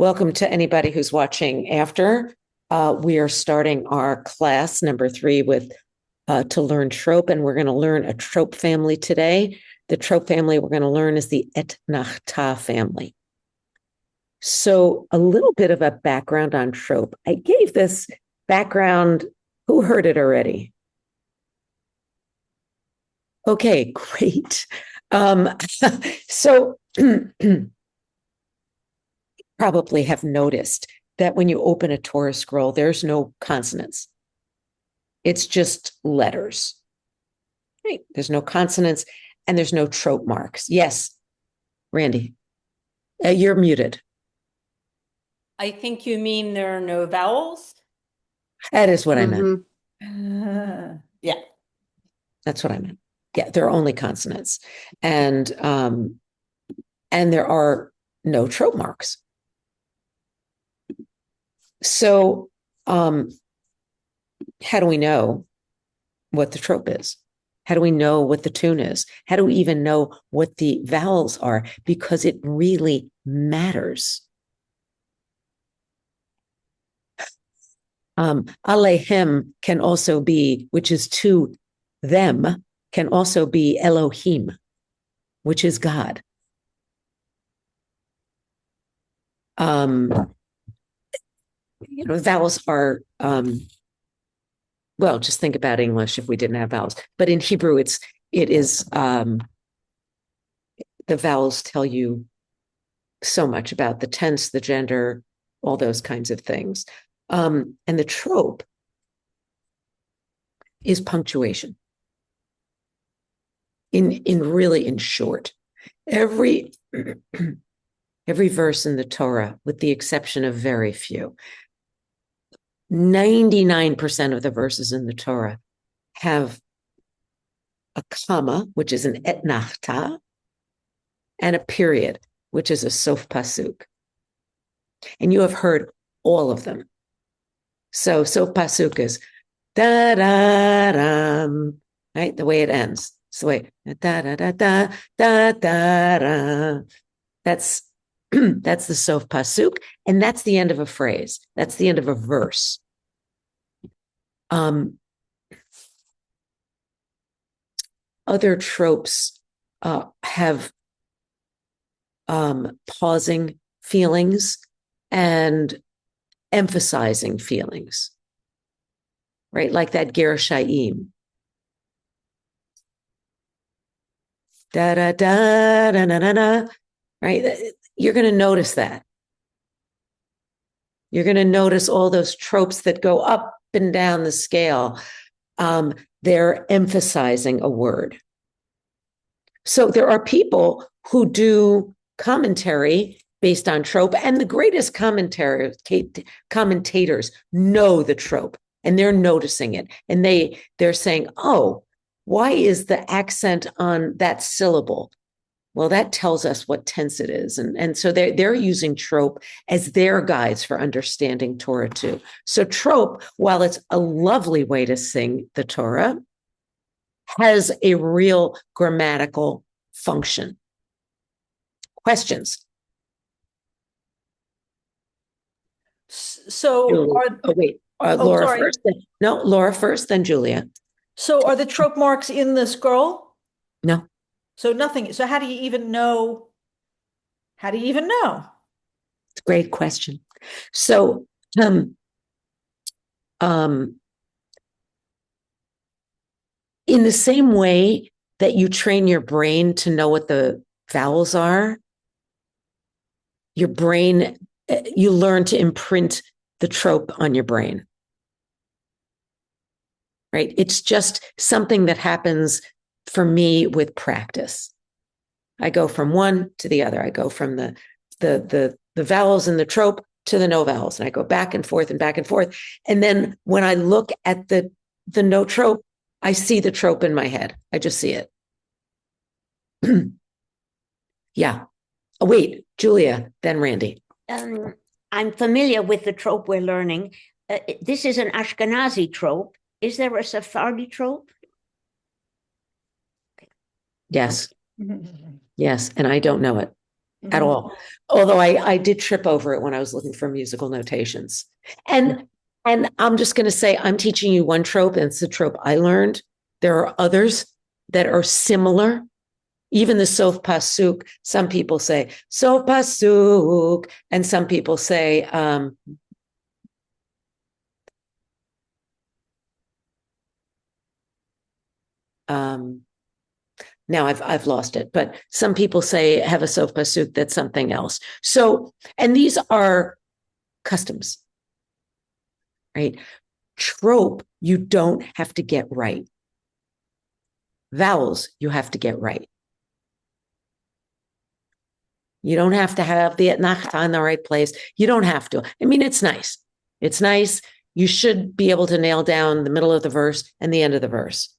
Welcome to anybody who's watching after. We are starting our class number 3 with to learn trope, and we're going to learn a trope family today. The trope family we're going to learn is the etnachta family. So a little bit of a background on trope. I gave this background. Who heard it already? Okay, great. So probably have noticed that when you open a Torah scroll, there's no consonants. It's just letters. Right? There's no consonants and there's no trope marks. Yes, Randy, you're muted. I think you mean there are no vowels? That is what I meant. Yeah. That's what I meant. Yeah, there are only consonants. And there are no trope marks. So how do we know what the trope is? How do we know what the tune is? How do we even know what the vowels are? Because it really matters. Alehem can also be, which is to them, can also be Elohim, which is God. Vowels are, well, just think about English if we didn't have vowels. But in Hebrew, it is, the vowels tell you so much about the tense, the gender, all those kinds of things. And the trope is punctuation. In short, every verse in the Torah, with the exception of very few, 99% of the verses in the Torah have a comma, which is an etnachta, and a period, which is a sof pasuk. And you have heard all of them. So sof pasuk is da da da, right? The way it ends. So wait, da da da da da da da. That's the sof pasuk, and that's the end of a phrase. That's the end of a verse. Other tropes have pausing feelings and emphasizing feelings, right? Like that ger shayim. Da da da da da da da. Right? You're going to notice that. You're going to notice all those tropes that go up and down the scale. They're emphasizing a word. So there are people who do commentary based on trope, and the greatest commentators know the trope, and they're noticing it, and they're saying, "Oh, why is the accent on that syllable?" Well, that tells us what tense it is. And so they're using trope as their guides for understanding Torah too. So trope, while it's a lovely way to sing the Torah, has a real grammatical function. Questions? So Laura sorry. first. Laura first, then Julia. So are the trope marks in the scroll? No. So nothing. So how do you even know? How do you even know? It's a great question. So in the same way that you train your brain to know what the vowels are, your brain, you learn to imprint the trope on your brain. Right? It's just something that happens for me with practice. I go from one to the other. I go from the vowels in the trope to the no vowels, and I go back and forth and back and forth. And then when I look at the no trope, I see the trope in my head. I just see it. Yeah. Oh, wait, Julia, then Randy. I'm familiar with the trope we're learning. This is an Ashkenazi trope. Is there a Sephardi trope? Yes. Yes, and I don't know it. at all. Although I did trip over it when I was looking for musical notations. And I'm just going to say, I'm teaching you one trope, and it's the trope I learned. There are others that are similar. Even the sof pasuk, some people say sof pasuk, and some people say now I've lost it, but some people say have a sof pasuk that's something else. So, and these are customs, right? Trope, you don't have to get right. Vowels, you have to get right. You don't have to have the etnachta in the right place. You don't have to. I mean, it's nice. It's nice. You should be able to nail down the middle of the verse and the end of the verse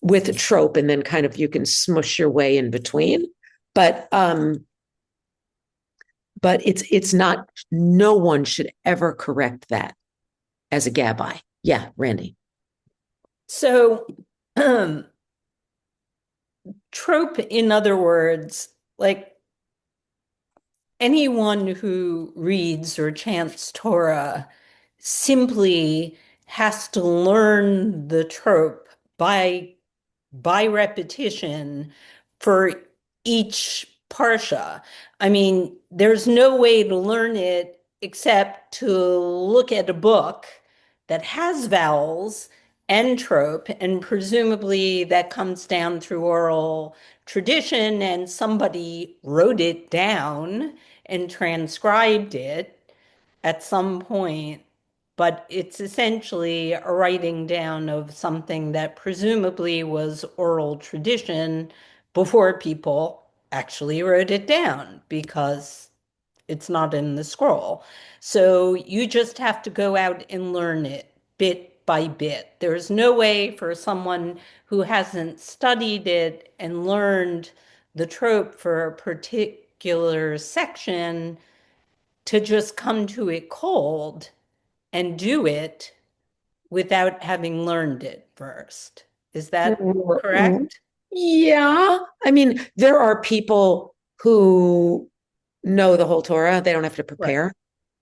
with a trope, and then kind of you can smush your way in between. But it's not. No one should ever correct that as a gabbai. Yeah, Randy. So, trope, in other words, like anyone who reads or chants Torah simply has to learn the trope by repetition for each parsha. I mean, there's no way to learn it except to look at a book that has vowels and trope, and presumably that comes down through oral tradition, and somebody wrote it down and transcribed it at some point. But it's essentially a writing down of something that presumably was oral tradition before people actually wrote it down, because it's not in the scroll. So you just have to go out and learn it bit by bit. There's no way for someone who hasn't studied it and learned the trope for a particular section to just come to it cold and do it without having learned it first. Is that correct? Yeah. I mean, there are people who know the whole Torah. They don't have to prepare.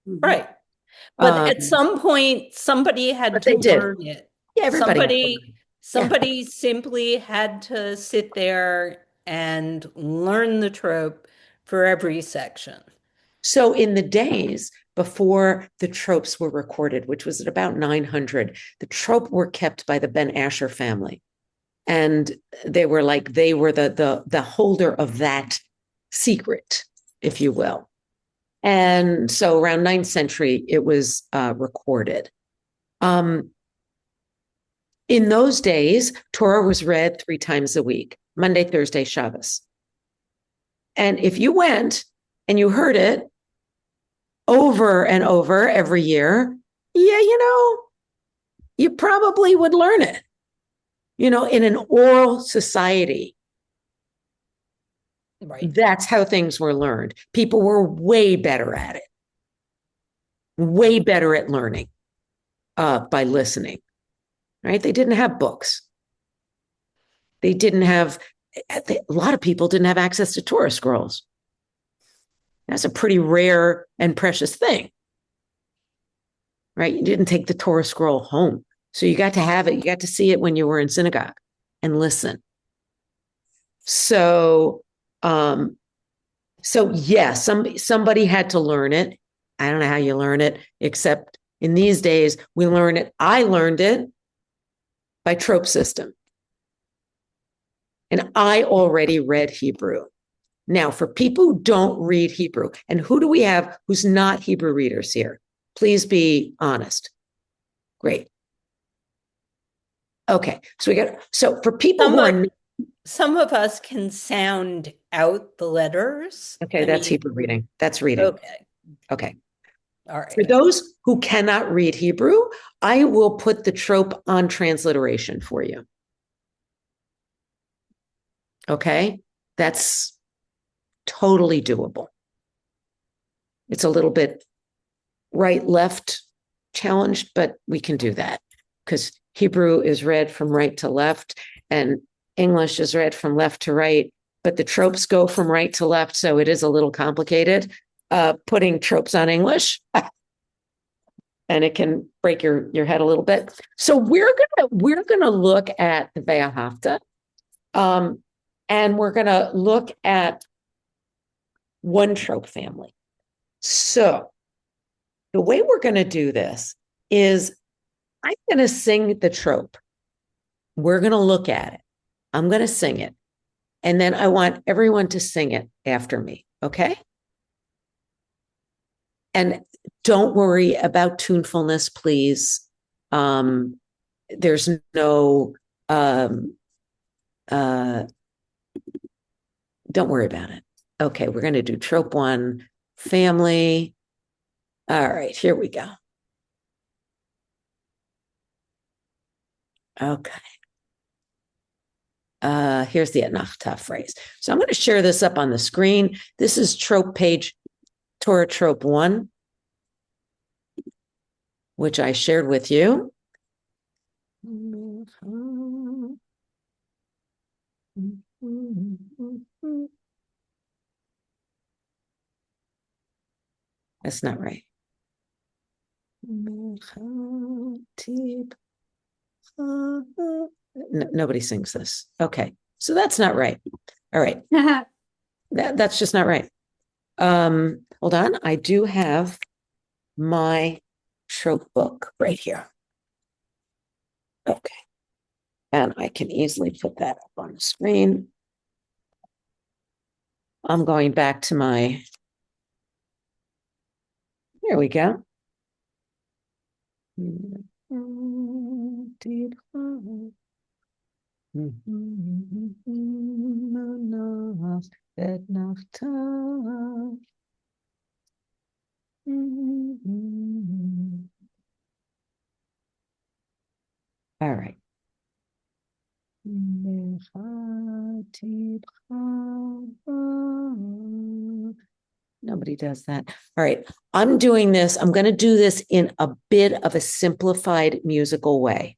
Right. But at some point, somebody had to learn it. Yeah, everybody. Somebody simply had to sit there and learn the trope for every section. So in the days before the tropes were recorded, which was at about 900, the trope were kept by the Ben Asher family. And they were the holder of that secret, if you will. And so around 9th century, it was recorded. In those days, Torah was read 3 times a week, Monday, Thursday, Shabbos. And if you went and you heard it over and over every year, yeah, you probably would learn it. In an oral society, right? That's how things were learned. People were way better at it, way better at learning by listening, right? They didn't have books. They didn't have, a lot of people didn't have access to Torah scrolls. That's a pretty rare and precious thing, right? You didn't take the Torah scroll home. So you got to have it. You got to see it when you were in synagogue and listen. So yeah, somebody had to learn it. I don't know how you learn it, except in these days, we learn it. I learned it by trope system. And I already read Hebrew. Now, for people who don't read Hebrew, and who do we have who's not Hebrew readers here? Please be honest. Great. Okay, so for people some of us can sound out the letters. Okay, that's Hebrew reading. That's reading. Okay. All right. For those who cannot read Hebrew, I will put the trope on transliteration for you. Okay, that's totally doable. It's a little bit right-left challenged, but we can do that because Hebrew is read from right to left and English is read from left to right. but the tropes go from right to left, so it is a little complicated putting tropes on English. And it can break your head a little bit. So we're gonna look at the Ve'ahavta, and we're gonna look at one trope family. So the way we're gonna do this is I'm gonna sing the trope. We're gonna look at it. I'm gonna sing it, and then I want everyone to sing it after me. Okay? And don't worry about tunefulness, please. There's no, don't worry about it. Okay, we're going to do trope one, family. All right, here we go. Okay. Here's the Etnachta phrase. So I'm going to share this up on the screen. This is trope page, Torah trope 1, which I shared with you. That's not right. Nobody sings this. Okay, so that's not right. All right, that's just not right. Hold on, I do have my trope book right here. Okay, and I can easily put that up on the screen. I'm going back to my, here we go. All right. Nobody does that. All right. I'm doing this. I'm going to do this in a bit of a simplified musical way.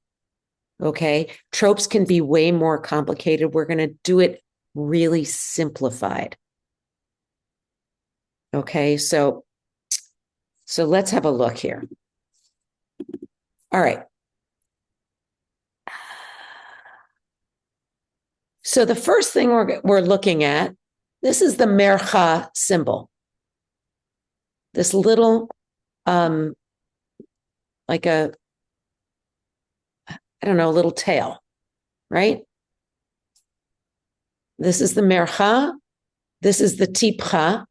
Okay. Tropes can be way more complicated. We're going to do it really simplified. Okay. So let's have a look here. All right. So the first thing we're looking at, this is the mercha symbol. This little, like a, I don't know, a little tail, right? This is the mercha. This is the tipcha.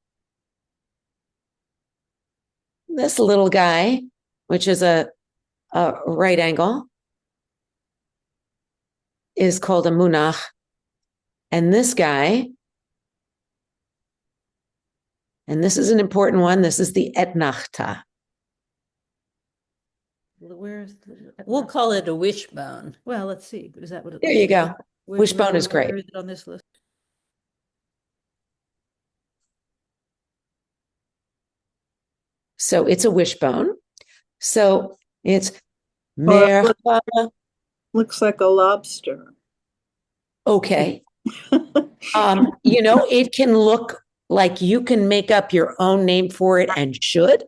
This little guy, which is a right angle, is called a munach. And this guy, and this is an important one, this is the etnachta. Where's We'll call it a wishbone. well, let's see. Is that what it There you go. Wishbone is great. Where is it on this list? So it's a wishbone. So it's Well, mercha. looks like a lobster. Okay. It can look like you can make up your own name for it and should.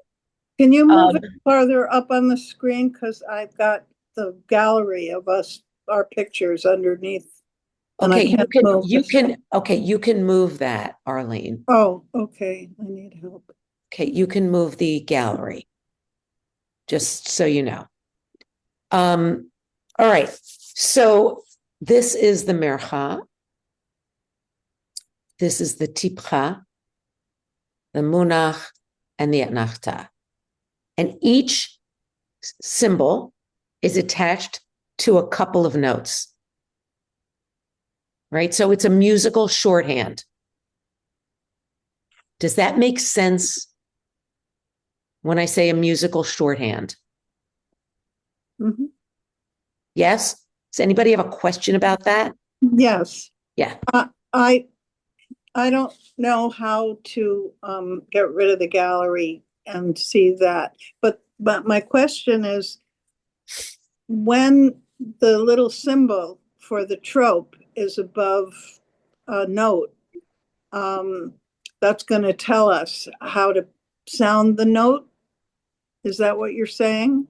Can you move it farther up on the screen? Because I've got the gallery of our pictures underneath. And Okay, I can't move this. you can move that, Arlene. Oh, okay. I need help. Okay, you can move the gallery. Just so you know. All right. So this is the mercha. This is the tipcha, the munach, and the etnachta. And each symbol is attached to a couple of notes. Right? So it's a musical shorthand. Does that make sense when I say a musical shorthand? Mm-hmm. Yes? Does anybody have a question about that? Yes. Yeah. I don't know how to get rid of the gallery and see that. But my question is, when the little symbol for the trope is above a note, that's going to tell us how to sound the note. Is that what you're saying?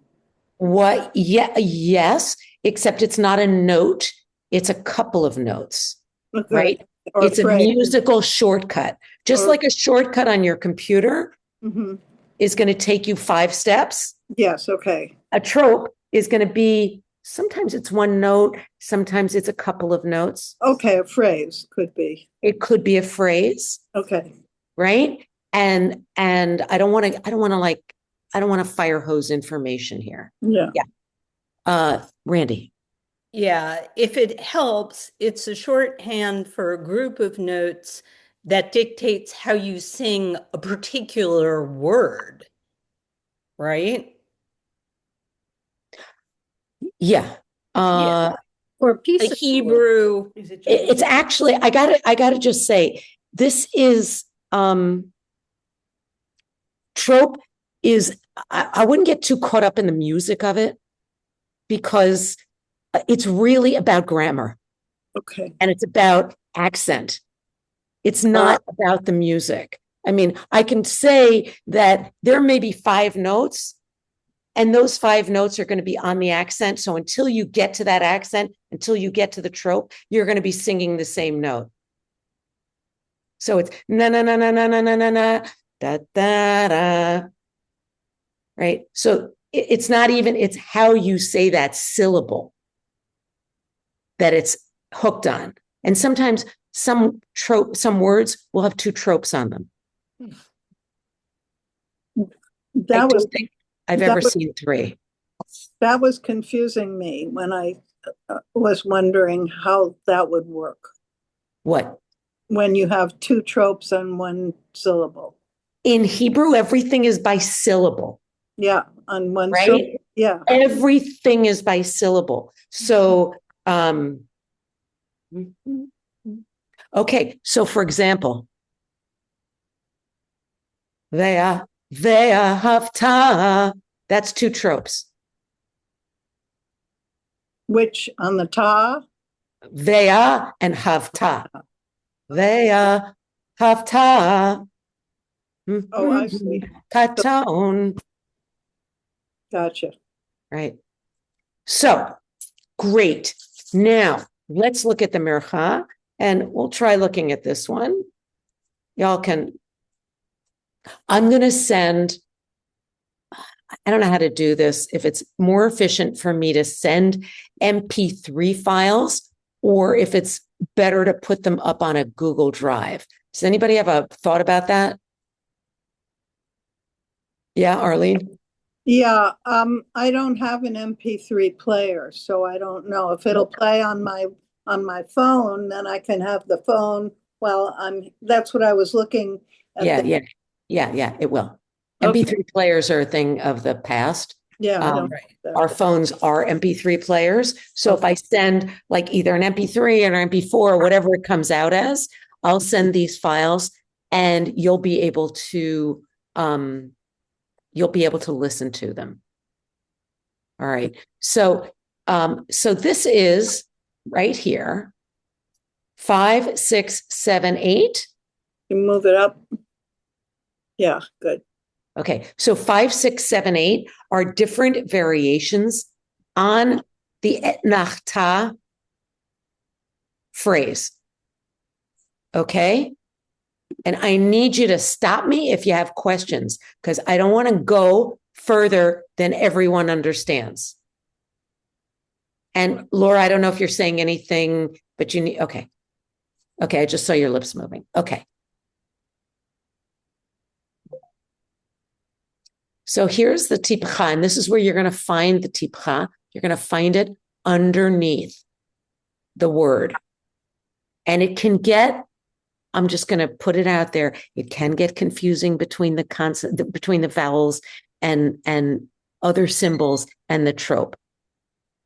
What? Yeah, yes, except it's not a note, it's a couple of notes, Okay. right? Or It's a phrase. musical shortcut. Just Or- like a shortcut on your computer Mhm. is going to take you 5 steps, Yes, okay. a trope is going to be sometimes it's one note, sometimes it's a couple of notes. Okay, a phrase could be. It could be a phrase, Okay. right? And I don't want to fire hose information here. Yeah. Randy. Yeah, if it helps, it's a shorthand for a group of notes that dictates how you sing a particular word, right? Yeah. Or a The piece of Hebrew. It's actually, I gotta just say, this is trope is I wouldn't get too caught up in the music of it because it's really about grammar Okay. and it's about accent. It's not about the music. I mean, I can say that there may be 5 notes, and those 5 notes are going to be on the accent. So until you get to that accent, until you get to the trope, you're going to be singing the same note. So it's na na na na na na na na na da da da. Right. So it's not even, it's how you say that syllable that it's hooked on. And sometimes some words will have 2 tropes on them. I That was don't think I've that ever was- seen 3. that was confusing me when I was wondering how that would work What? when you have 2 tropes on one syllable. In Hebrew, everything is by syllable, Yeah, on one right? syllable. Yeah. Everything is by syllable. So, okay. So for example, Vea hafta. That's 2 tropes. Which on the ta? Vea and hafta. Vea hafta. Oh, I see. Katon. Gotcha. Right. So great. Now let's look at the mircha, and we'll try looking at this one. Y'all can. I'm going to send. I don't know how to do this. If it's more efficient for me to send MP3 files, or if it's better to put them up on a Google Drive. Does anybody have a thought about that? Yeah, Arlene? Yeah, I don't have an MP3 player, so I don't know if it'll play on my phone, then I can have the phone. Well, that's what I was looking at. Yeah, it will. Okay. MP3 players are a thing of the past. Yeah, I don't. Our phones are MP3 players. So if I send like either an MP3 or an MP4, whatever it comes out as, I'll send these files and you'll be able to listen to them. All right. So this is right here. 5, 6, 7, 8. You move it up. Yeah, good. Okay, so 5, 6, 7, 8 are different variations on the etnachta phrase. Okay? And I need you to stop me if you have questions, because I don't want to go further than everyone understands. And Laura, I don't know if you're saying anything, but you need, okay. Okay, I just saw your lips moving. Okay. So here's the tipcha, and this is where you're going to find the tipcha. You're going to find it underneath the word. And it can get, I'm just going to put it out there, it can get confusing between the consonant, between the vowels and other symbols and the trope.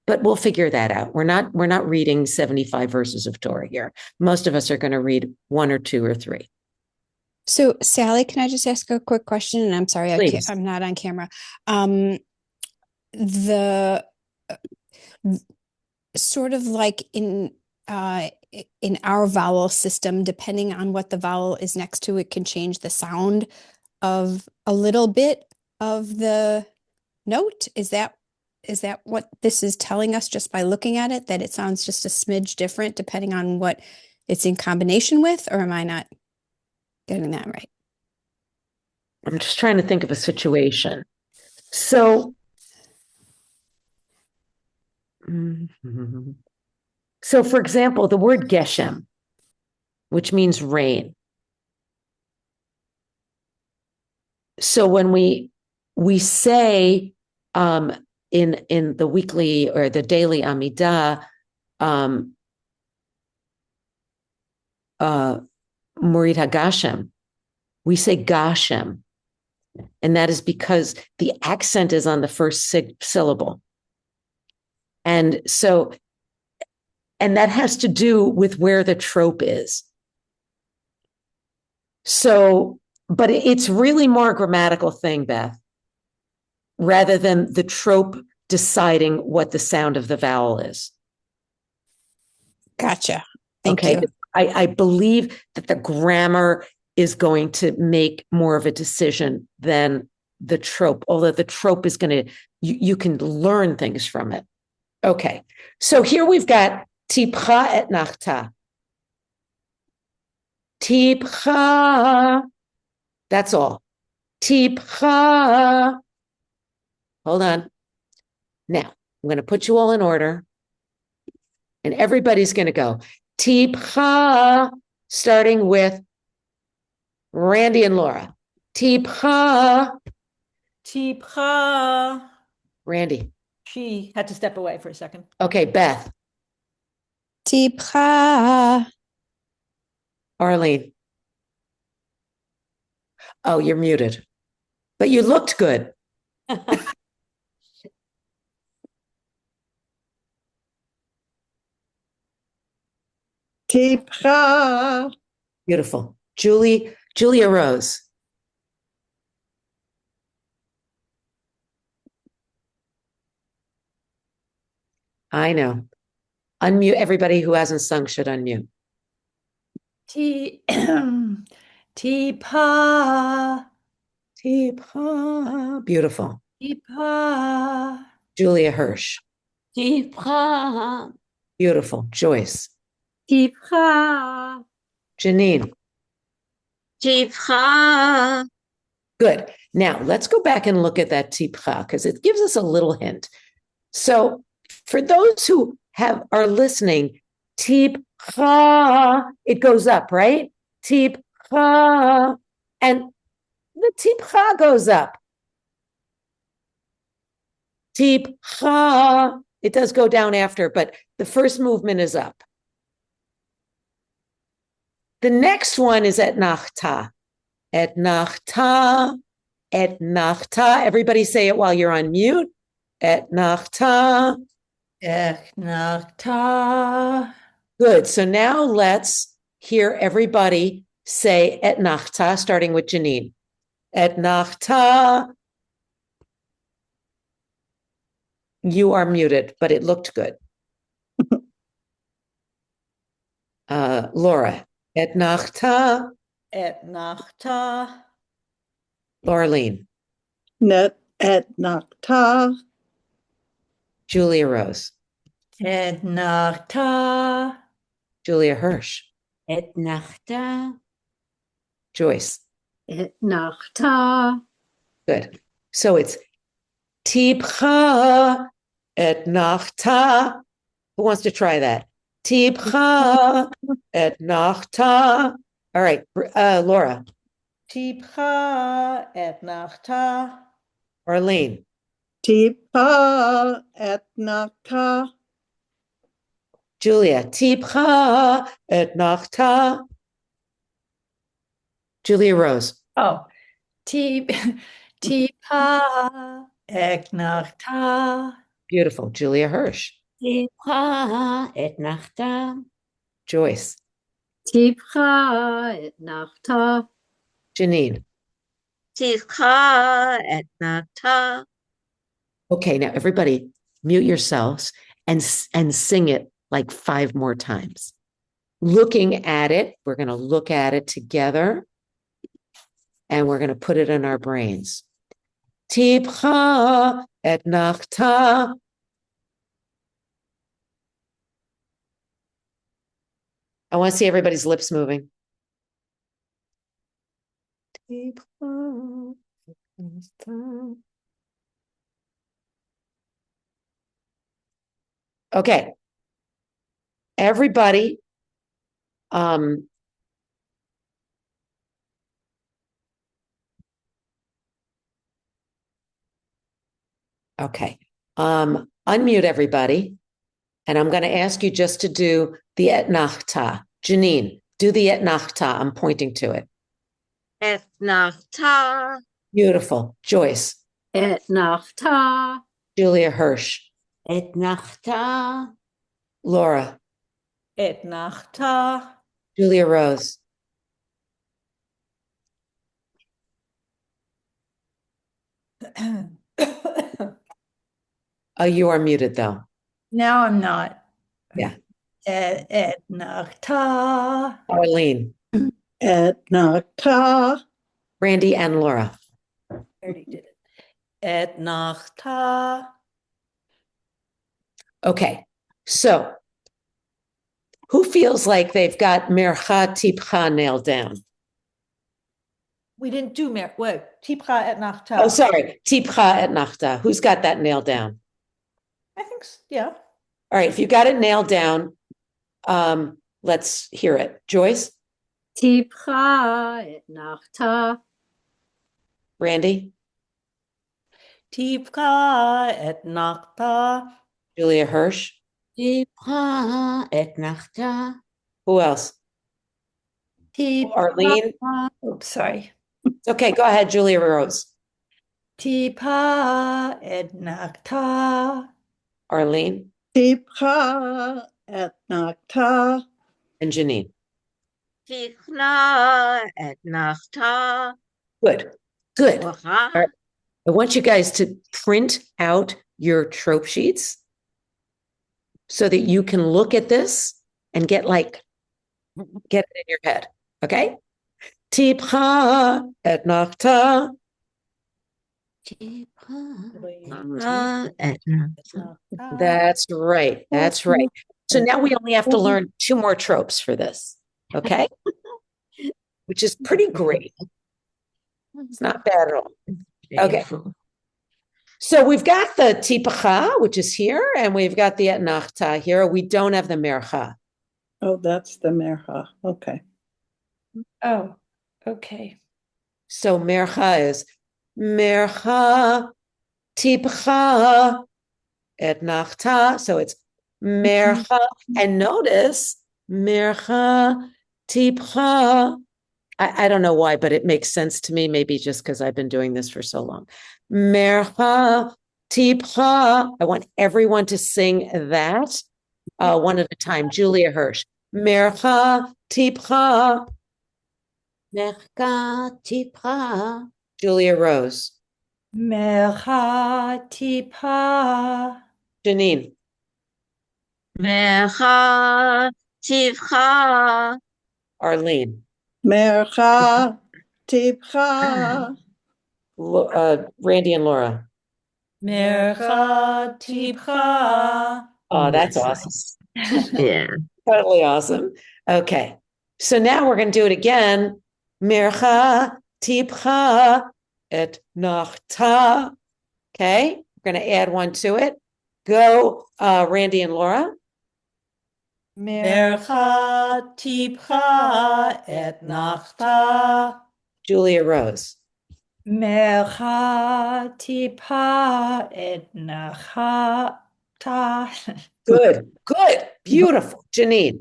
But we'll figure that out. We're not reading 75 verses of Torah here. Most of us are going to read 1 or 2 or 3. So, Sally, can I just ask a quick question? And I'm sorry, I'm not on camera. The sort of like in in our vowel system, depending on what the vowel is next to, it can change the sound of a little bit of the note. Is that what this is telling us just by looking at it, that it sounds just a smidge different depending on what it's in combination with, or am I not getting that right? I'm just trying to think of a situation. So, so for example, the word geshem, which means rain. So when we say in the weekly or the daily Amidah, Murid HaGashem, we say Gashem. And that is because the accent is on the first syllable. And so, and that has to do with where the trope is. So, but it's really more a grammatical thing, Beth, rather than the trope deciding what the sound of the vowel is. Gotcha. Thank you. I believe that the grammar is going to make more of a decision than the trope, although the trope is going to, you can learn things from it. Okay, so here we've got tipcha et nachta. Tipcha, that's all. Tipcha. Hold on. Now, I'm going to put you all in order, and everybody's going to go. Tipcha, starting with Randy and Laura. Tipcha. Tipcha. Randy. She had to step away for a second. Okay, Beth. Tipcha. Arlene. Oh, you're muted. But you looked good. Tipcha. Beautiful. Julia Rose. I know. Unmute. Everybody who hasn't sung should unmute. Tipcha. Tipcha. Beautiful. Tipcha. Julia Hirsch. Tipcha. Beautiful. Joyce. Tipcha. Janine. Tipcha. Good. Now let's go back and look at that tipcha because it gives us a little hint. So for those who are listening, tipcha, it goes up, right? Tipcha, and the tipcha goes up. Tipcha, it does go down after, but the first movement is up. The next one is et nachta. Et nachta, et nachta. Everybody say it while you're on mute. Et nachta. Et nachta. Good. So now let's hear everybody say et nachta, starting with Janine. Et nachta. You are muted, but it looked good. Laura. Et nachta. Et nachta. Laureline. Net et nachta. Julia Rose. Et nachta. Julia Hirsch. Et nachta. Joyce. Et nachta. Good. So it's tipcha et nachta. Who wants to try that? Tipcha et nachta. All right, Laura. Tipcha et nachta. Arlene. Tipcha et nachta. Julia. Tipcha et nachta. Julia Rose. Oh. Tipcha et nachta. Beautiful. Julia Hirsch. Tipcha et nachta. Joyce. Tipcha et nachta. Janine. Tipcha et nachta. Okay, now everybody mute yourselves and sing it like 5 more times. Looking at it, we're going to look at it together and we're going to put it in our brains. Tipcha et nachta. I want to see everybody's lips moving. Tipcha et nachta. Okay. Everybody, okay. Unmute everybody. And I'm going to ask you just to do the etnachta. Janine, do the etnachta. I'm pointing to it. Etnachta. Beautiful. Joyce. Etnachta. Julia Hirsch. Etnachta. Laura. Etnachta. Julia Rose. Oh, you are muted though. Now I'm not. Yeah. Etnachta. Arlene. Etnachta. Randy and Laura. I already did it. Etnachta. Okay. So who feels like they've got mercha tipcha nailed down? We didn't do what? Tipcha etnachta. Oh, sorry. Tipcha et nachta. Who's got that nailed down? I think, yeah. All right. If you got it nailed down, let's hear it. Joyce? Tipcha etnachta. Randy? Tipcha etnachta. Julia Hirsch? Tipcha etnachta. Who else? Arlene? Oops, sorry. Okay, go ahead, Julia Rose. Tipcha etnachta. Arlene Tipcha etnachta. and Janine. Tichna etnachta. Good. Good. All Wacha. right. I want you guys to print out your trope sheets so that you can look at this and get it in your head. Okay? Tipcha etnachta. Etnachta. That's right. That's right. So now we only have to learn 2 more tropes for this. Okay? Which is pretty great. It's not bad at all. Okay. So we've got the tipacha, which is here, and we've got the etnachta here. We don't have the mercha. Oh, that's the mercha. Okay. Oh, okay. So mercha is mercha, tipacha, etnachta. So it's mercha. And notice mercha, tipacha. I don't know why, but it makes sense to me. Maybe just because I've been doing this for so long. Mercha, tipcha. I want everyone to sing that one at a time. Julia Hirsch. Mercha, tipcha. Mercha tipcha. Julia Rose. Mercha tipcha. Janine. Mecha tivcha. Arlene. Mercha tipcha. Randy and Laura. Mercha tipcha. Oh, that's awesome. Yeah. Totally awesome. Okay. So now we're going to do it again. Mercha, tipcha, et nachta. Okay. We're going to add one to it. Go, Randy and Laura. Mercha tipcha etnachta. Julia Rose. Mercha tipcha etnachta. Good. Good. Beautiful. Janine.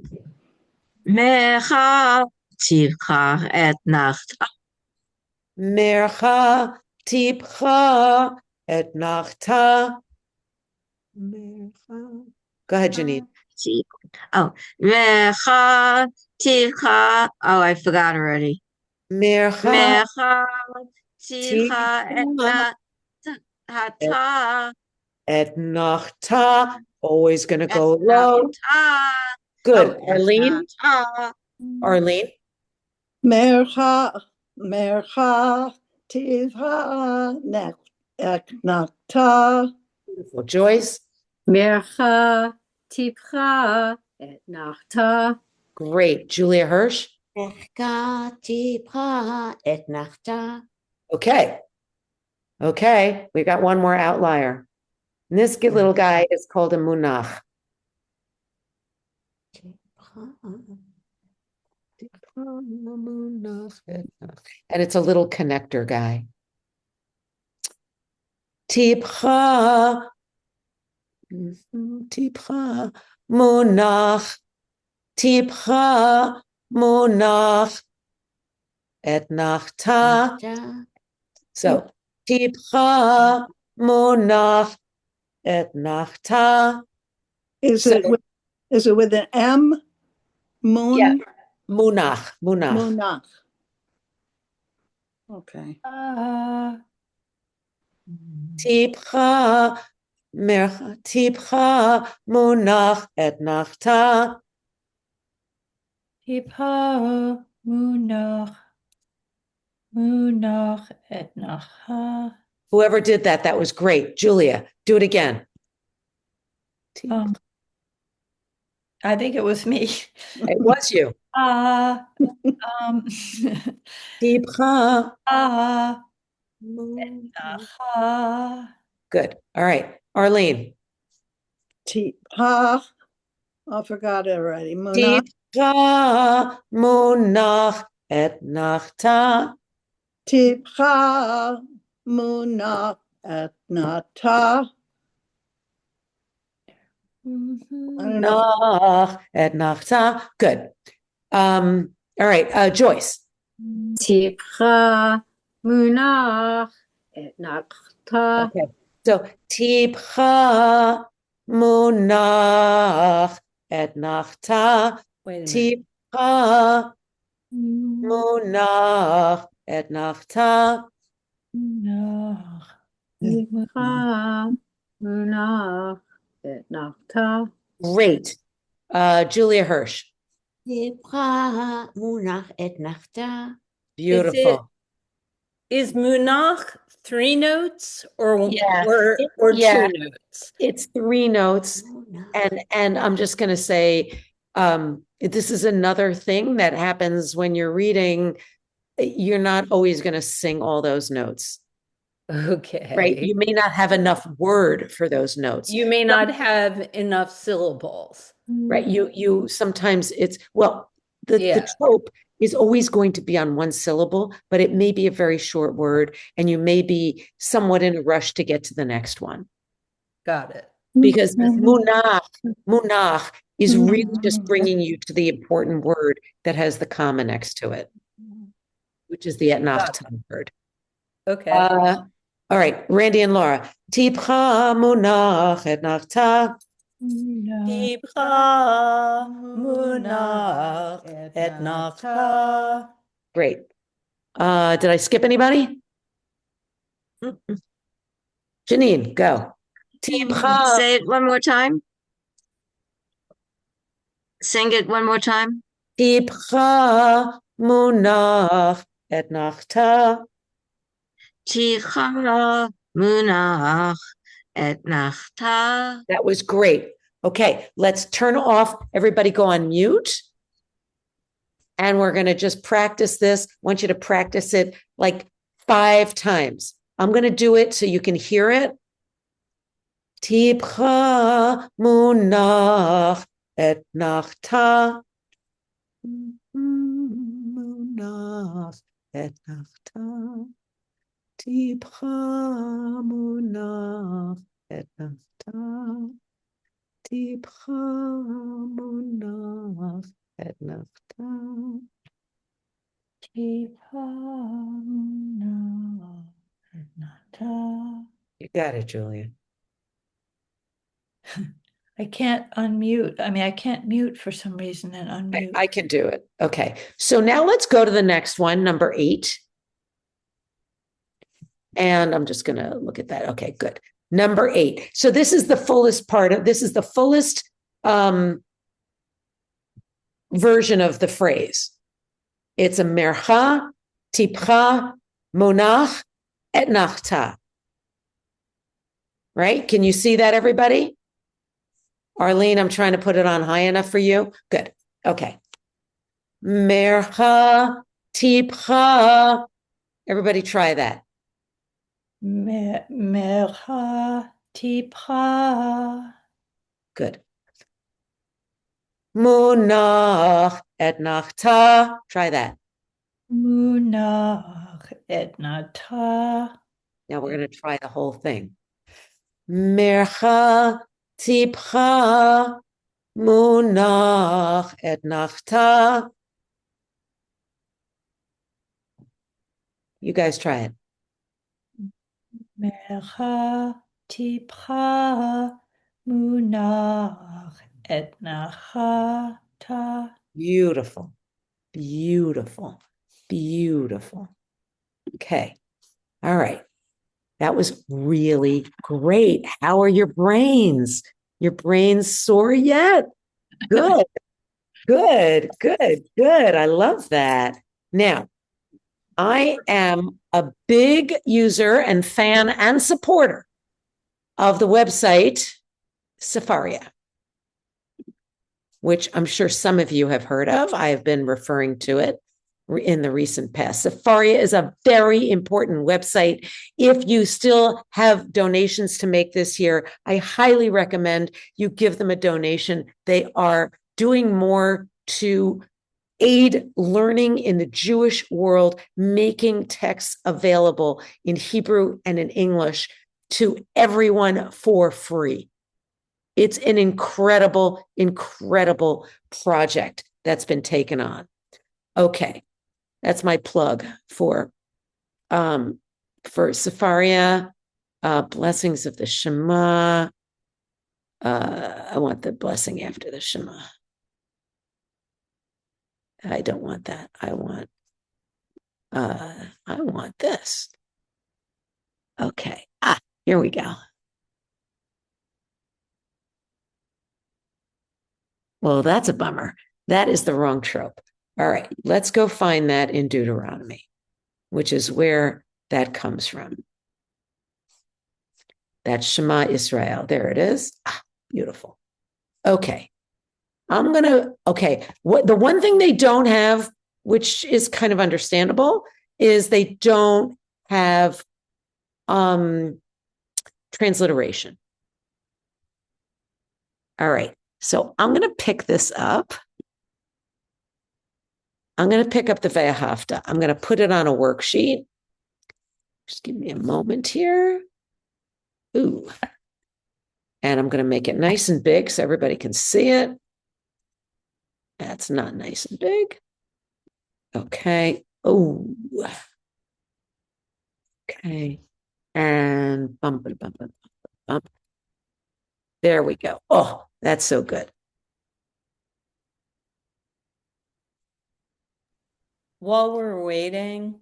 Mecha tivcha et nachta. Mercha, tipcha, et nachta. Mercha. Go ahead, Janine. Oh, mecha tivcha. Oh, I forgot already. Mercha, Mecha tivcha et nachta. et nachta. always going to go Et low. nachta. Good. Oh, Arlene? nachta. Arlene? Mercha, mercha, tivcha, eknata. Beautiful. Joyce? Mercha, tipcha, et nachta. Great. Julia Hirsch? Mercha tipcha et nachta. Okay. Okay. We got one more outlier. And this good little guy is called a munach. And it's a little connector guy. Tipcha. Tipcha. Munach. Tipcha. Munach. Et nachta. Nachta. So, tipcha. Munach. Et nachta. Is So, it with an M? Moon? yeah. Munach. Munach. Munach. Okay. Tipcha. Tipcha. Munach. Et nachta. Tipha munach et nachta. Whoever did that, that was great. Julia, do it again. I think it was me. It was you. Tipcha. Nachta. Good. All right. Arlene. Tipcha. I forgot it already. Munach. Tipcha. Munach. Et nachta. Tipcha. Munach. Eknata. I don't know. Nach. Et nachta. Good. All right. Joyce. Tipcha, munach, et nachta. Okay. So tipcha. Munach. Et nachta. Wait a minute. Tipcha. Munach. Et nachta. Munach. Tipcha, munach, et nachta. Great. Julia Hirsch. Tipcha munach et nachta. Beautiful. Is munach 3 notes or Yeah. or Yeah. 2 notes? It's 3 notes. And I'm just going to say, this is another thing that happens when you're reading. You're not always going to sing all those notes, Okay. right? You may not have enough word for those notes, You may not have enough syllables. right? You sometimes it's, well, the Yeah. trope is always going to be on one syllable, but it may be a very short word, and you may be somewhat in a rush to get to the next one. Got it. Because munach is really just bringing you to the important word that has the comma next to it, which is the et nachta word. Okay. All right, Randy and Laura. Tipcha munach et nachta. Tipcha munach et nachta. Great. Did I skip anybody? Janine, go. Tipcha. Say it one more time. Sing it one more time. Tipcha munach et nachta. Ticha munach et nachta. That was great. Okay, let's turn off. Everybody go on mute. And we're going to just practice this. I want you to practice it like 5 times. I'm going to do it so you can hear it. Tipcha munach et nachta. Munach et nachta. Tipcha munach et nachta. Tipcha munach et nachta. Tipcha munach et nachta. You got it, Julia. I can't unmute. I mean, I can't mute for some reason and unmute. I can do it. Okay. So now let's go to the next one, number 8. And I'm just going to look at that. Okay, good. Number 8. So this is the fullest version of the phrase. It's a mercha, tipcha, monach, etnachta. Right? Can you see that, everybody? Arlene, I'm trying to put it on high enough for you. Good. Okay. Mercha, tipcha. Everybody try that. Mercha, tipcha. Good. Munach etnachta. Try that. Munach etnata. Now we're going to try the whole thing. Mercha, tipcha, munach etnachta. You guys try it. Mercha, tipcha, munach etnachata. Beautiful. Beautiful. Beautiful. Okay. All right. That was really great. How are your brains? Your brains sore yet? Good. Good. Good. Good. I love that. Now, I am a big user and fan and supporter of the website Safaria, which I'm sure some of you have heard of. I have been referring to it in the recent past. Safaria is a very important website. If you still have donations to make this year, I highly recommend you give them a donation. They are doing more to aid learning in the Jewish world, making texts available in Hebrew and in English to everyone for free. It's an incredible, incredible project that's been taken on. Okay, that's my plug for Safaria, blessings of the Shema. I want the blessing after the Shema. I don't want that. I want this. Okay. Here we go. Well, that's a bummer. That is the wrong trope. All right, let's go find that in Deuteronomy, which is where that comes from. That's Shema Israel. There it is. Beautiful. Okay. What the one thing they don't have, which is kind of understandable, is they don't have transliteration. All right. So I'm going to pick this up. I'm going to pick up the Ve'ahavta. I'm going to put it on a worksheet. Just give me a moment here. Ooh. And I'm going to make it nice and big so everybody can see it. That's not nice and big. Okay. Oh. Okay. And bump. There we go. Oh, that's so good. While we're waiting,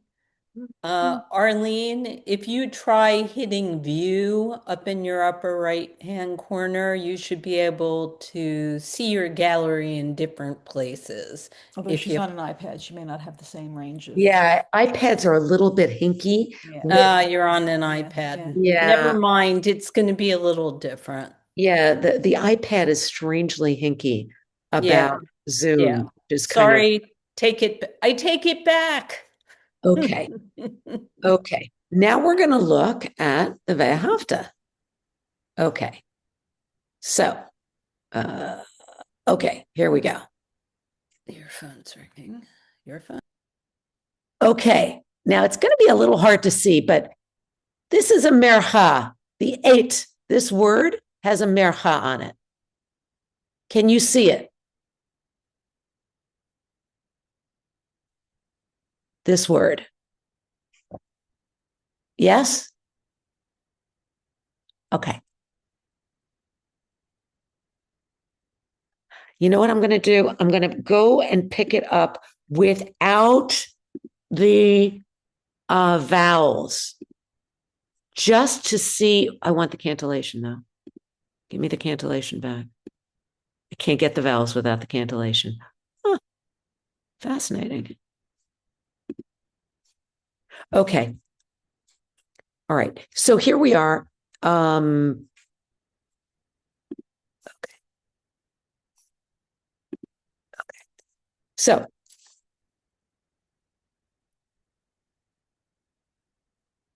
Arlene, if you try hitting view up in your upper right-hand corner, you should be able to see your gallery in different places. Although she's on an iPad, she may not have the same range of. Yeah, iPads are a little bit hinky. Yeah. You're on an iPad. Yeah. Never mind, it's going to be a little different. Yeah, the iPad is strangely hinky about Zoom. Yeah. Just Sorry, I take it back. Okay. Okay. Now we're going to look at the Ve'ahavta. Okay. So, okay, here we go. Your phone's ringing. Your phone. Okay. Now it's going to be a little hard to see, but this is a mercha. The 8, this word has a mercha on it. Can you see it? This word. Yes? Okay. You know what I'm going to do? I'm going to go and pick it up without the vowels. just to see. I want the cantillation though. Give me the cantillation back. I can't get the vowels without the cantillation. Huh. Fascinating. Okay. All right. So here we are. Okay. So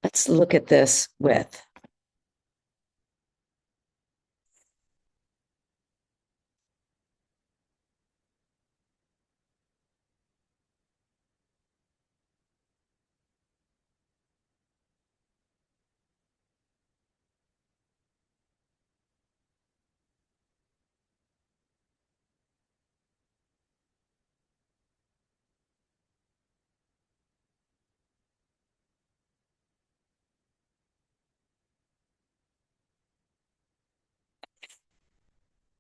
let's look at this with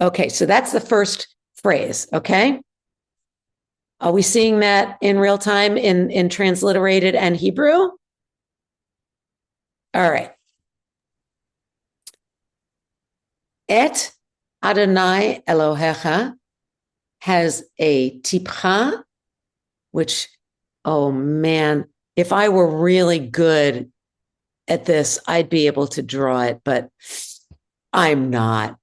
okay, so that's the first phrase, okay? Are we seeing that in real time in transliterated and Hebrew? All right. Et Adonai Elohecha has a tipcha, which, oh man, if I were really good at this, I'd be able to draw it, but I'm not.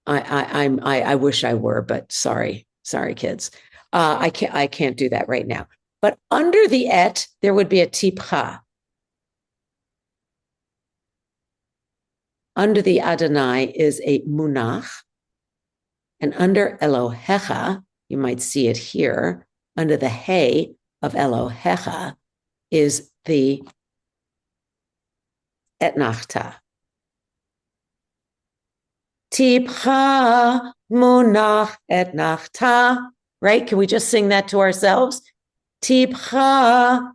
I wish I were, but sorry, kids. I can't do that right now. But under the et, there would be a tipcha. Under the Adonai is a munach, and under Elohecha, you might see it here. Under the hey of Elohecha is the etnachta. Tipcha munach etnachta. Right? Can we just sing that to ourselves? Tipcha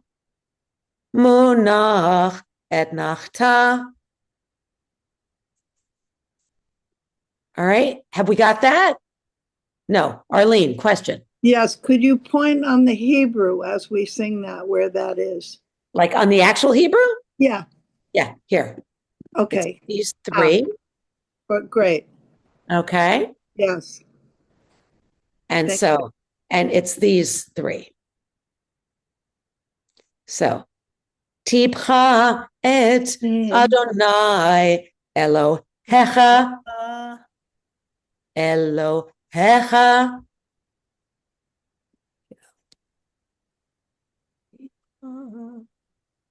munach etnachta. All right. Have we got that? No. Arlene, question. Yes, could you point on the Hebrew as we sing that, where that is? Like on the actual Hebrew? Yeah, Yeah, here. okay. It's these three. But great, Okay. yes. And Thank so, and it's these three. So, Tipcha et Adonai Elohecha. Elohecha.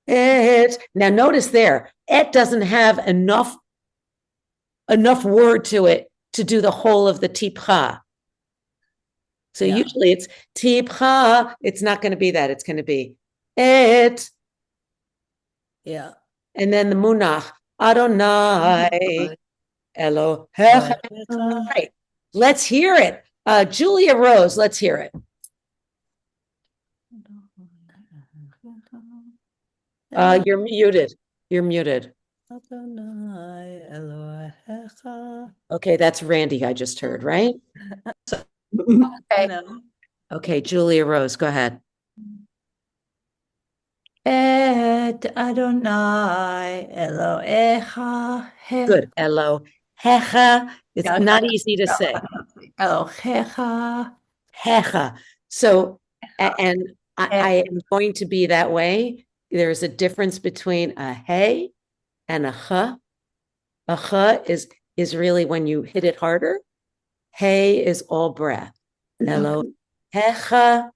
Et. Now notice there, et doesn't have enough word to it to do the whole of the tipcha. So usually it's tipcha. It's not going to be that. It's going to be et. Yeah. And then the munach, Adonai Elohecha. Right. Let's hear it. Julia Rose, let's hear it. You're muted. You're muted. Okay, that's Randy I just heard, right? Okay. Okay, Julia Rose, go ahead. Et Adonai Elohecha. Good. Elohecha. It's not easy to say. Elohecha. Hecha. So, and I am going to be that way. There's a difference between a hey and a ch. A ch is really when you hit it harder. Hey is all breath. Elohecha.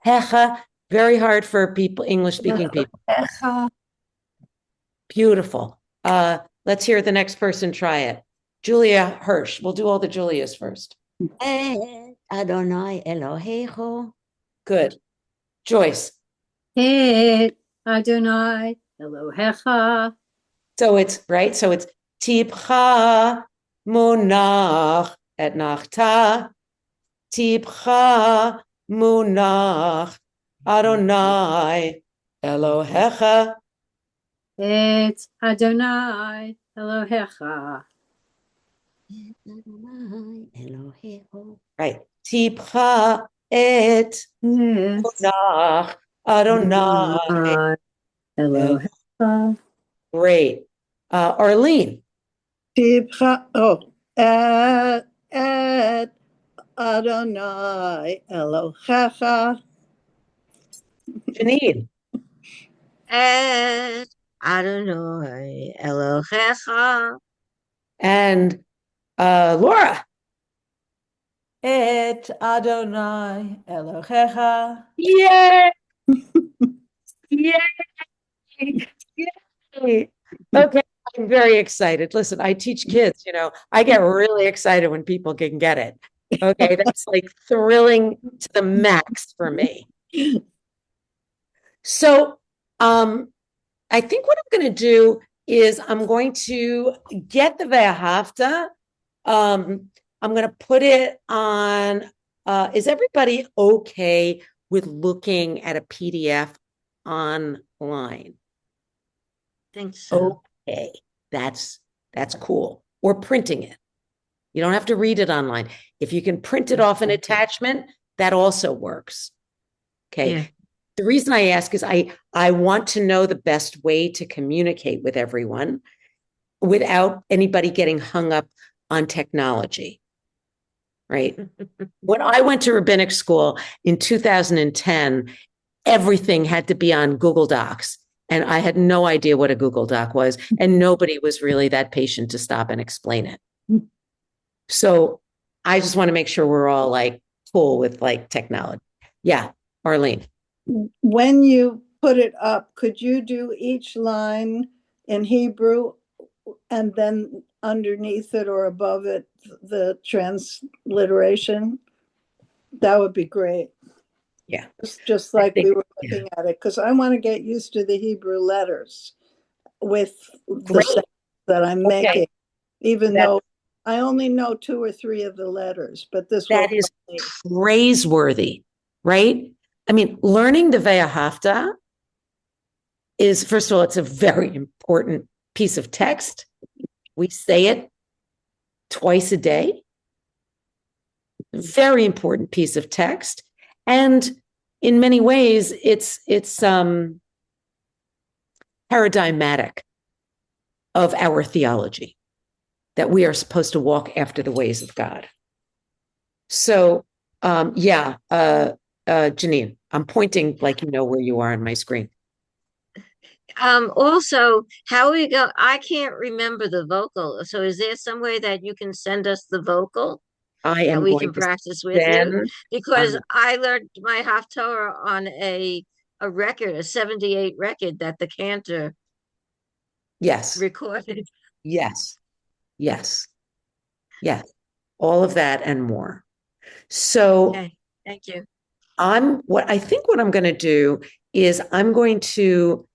Hecha. Very hard for people, English-speaking people. Beautiful. Let's hear the next person try it. Julia Hirsch. We'll do all the Julias first. Adonai Elohecho. Good. Joyce. Et Adonai Elohecha. So it's right. So it's tipcha munach et nachta. Tipcha munach Adonai Elohecha. Et Adonai Elohecha. Adonai Elohecho. Right. Tipcha et munach Adonai Elohecha. Great. Arlene. Et Adonai Elohecha. Janine. Et Adonai Elohecha. And Laura. Et Adonai Elohecha. Yay! Yay! Yay! Okay, I'm very excited. Listen, I teach kids, I get really excited when people can get it. Okay, that's like thrilling to the max for me. So, I think what I'm going to do is I'm going to get the Ve'ahavta. I'm going to put it on. Is everybody okay with looking at a PDF online? Think so. Okay, that's cool. Or printing it. You don't have to read it online. If you can print it off an attachment, that also works. Okay. Yeah. The reason I ask is I want to know the best way to communicate with everyone without anybody getting hung up on technology. Right. When I went to rabbinic school in 2010, everything had to be on Google Docs. And I had no idea what a Google Doc was. And nobody was really that patient to stop and explain it. So I just want to make sure we're all like cool with like technology. Yeah. Arlene. When you put it up, could you do each line in Hebrew and then underneath it or above it, the transliteration? That would be great. Yeah. Just like we were looking at it, because I want to get used to the Hebrew letters with the sense that I'm making, even though I only know 2 or 3 of the letters, but this that is praiseworthy, right? I mean, learning the Ve'ahavta is, first of all, it's a very important piece of text. We say it twice a day. Very important piece of text. And in many ways, it's paradigmatic of our theology, that we are supposed to walk after the ways of God. So, Janine, I'm pointing like you know where you are on my screen. Also, how we go, I can't remember the vocal. So is there some way that you can send us the vocal? I am that we going can to practice with you? Because I learned my Haftorah on a record, a 78 record that the cantor recorded. Yes. All of that and more. So okay, thank you. What I'm going to do is I'm going to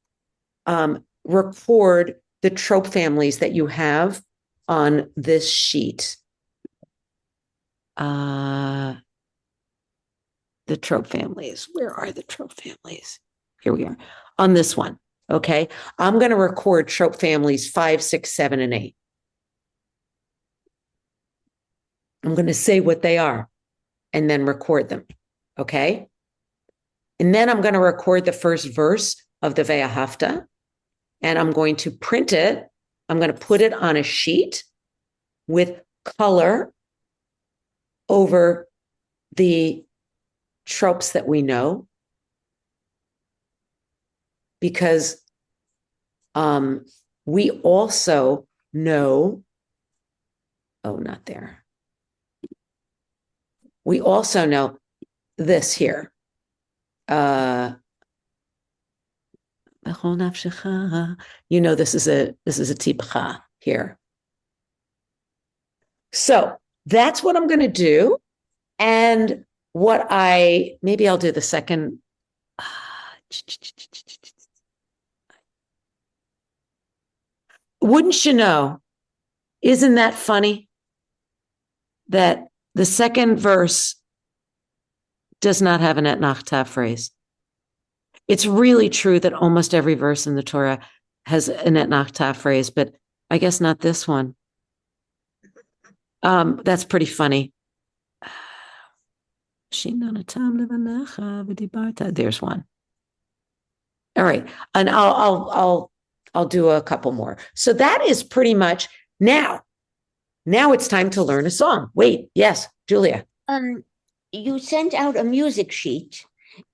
record the trope families that you have on this sheet. The trope families. Where are the trope families? Here we are on this one. Okay. I'm going to record trope families 5, 6, 7, and 8. I'm going to say what they are and then record them. Okay. And then I'm going to record the first verse of the Ve'ahavta, and I'm going to print it. I'm going to put it on a sheet with color over the tropes that we know, because we also know, not there. We also know this here. This is a tipcha here. So that's what I'm going to do. And maybe I'll do the second. Wouldn't you know? Isn't that funny? That the second verse does not have an et nachta phrase. It's really true that almost every verse in the Torah has an et nachta phrase, but I guess not this one. That's pretty funny. There's one. All right, and I'll I'll do a couple more. So that is pretty much now. Now it's time to learn a song. Wait, yes, Julia. You sent out a music sheet,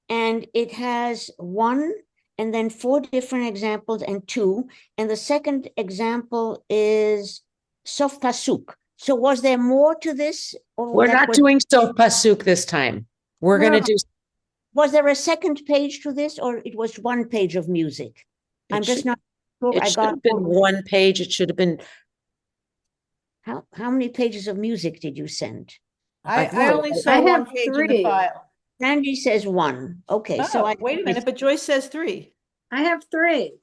and it has one and then 4 different examples and 2. And the second example is Sof Pasuk. So was there more to this? Or We're not doing Sof Pasuk this time. We're going to do. Was there a second page to this, or it was 1 page of music? I'm just not sure. It should have been 1 page. It should have been. How many pages of music did you send? I only I saw have one page in the 3. file. Randy says 1. Okay, so Oh, wait a minute, but Joyce says 3. I have 3.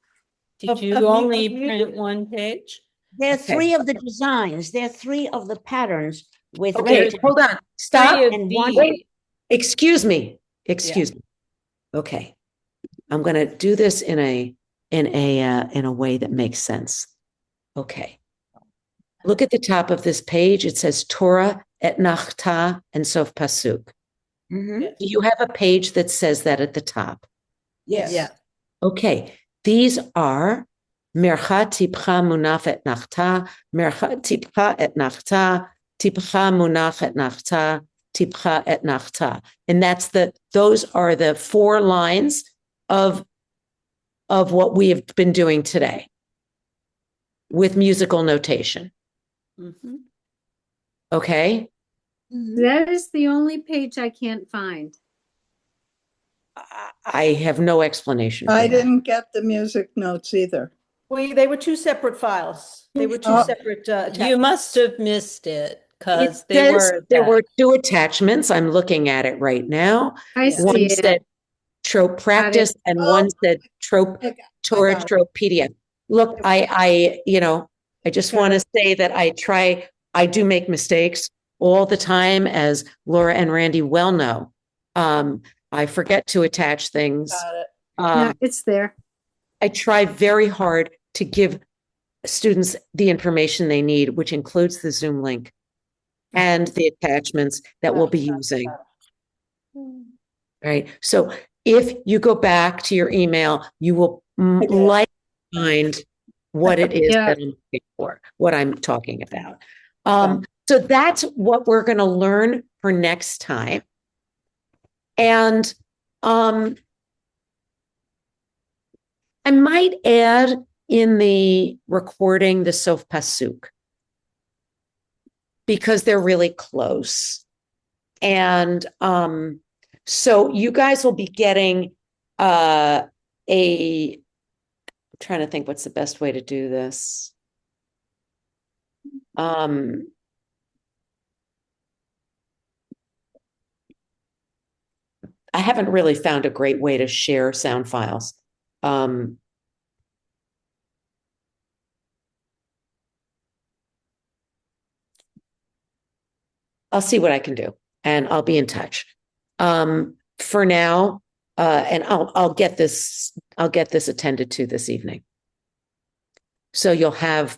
Did you only print 1 page? There are Okay. 3 of the designs. There are 3 of the patterns with. Okay, hold on. Stop. And 1. Wait. Excuse me. Excuse me. Okay. I'm going to do this in a way that makes sense. Okay. Look at the top of this page. It says Torah, Et Nachta, and Sof Pasuk. Mhm. Do you have a page that says that at the top? Yes. Yeah. Okay. These are Mercha Tipcha Munaf Et Nachta, Mercha Tipcha Et Nachta, Tipcha Munach Et Nachta, Tipcha Et Nachta. And those are the 4 lines of what we have been doing today with musical notation. Mhm. Okay. That is the only page I can't find. I have no explanation for I that. didn't get the music notes either. Well, they were 2 separate files. They were 2 Oh. separate You attachments. must have missed it because It they says were there were attached. 2 attachments. I'm looking at it right now. I Yeah. see One it. said Trope Practice and one said Trope I Torah got it. Trope PDF. Look, I just Got want to it. say that I do make mistakes all the time, as Laura and Randy well know. I forget to attach things. Got it. No, it's there. I try very hard to give students the information they need, which includes the Zoom link and the attachments that we'll be using. Right. So if you go back to your email, you will likely find what it is Yeah. that I'm looking for, what I'm talking about. So that's what we're going to learn for next time. And I might add in the recording the Sof Pasuk, because they're really close. And so you guys will be getting I'm trying to think what's the best way to do this. I haven't really found a great way to share sound files. I'll see what I can do, and I'll be in touch. For now, and I'll get this attended to this evening. So you'll have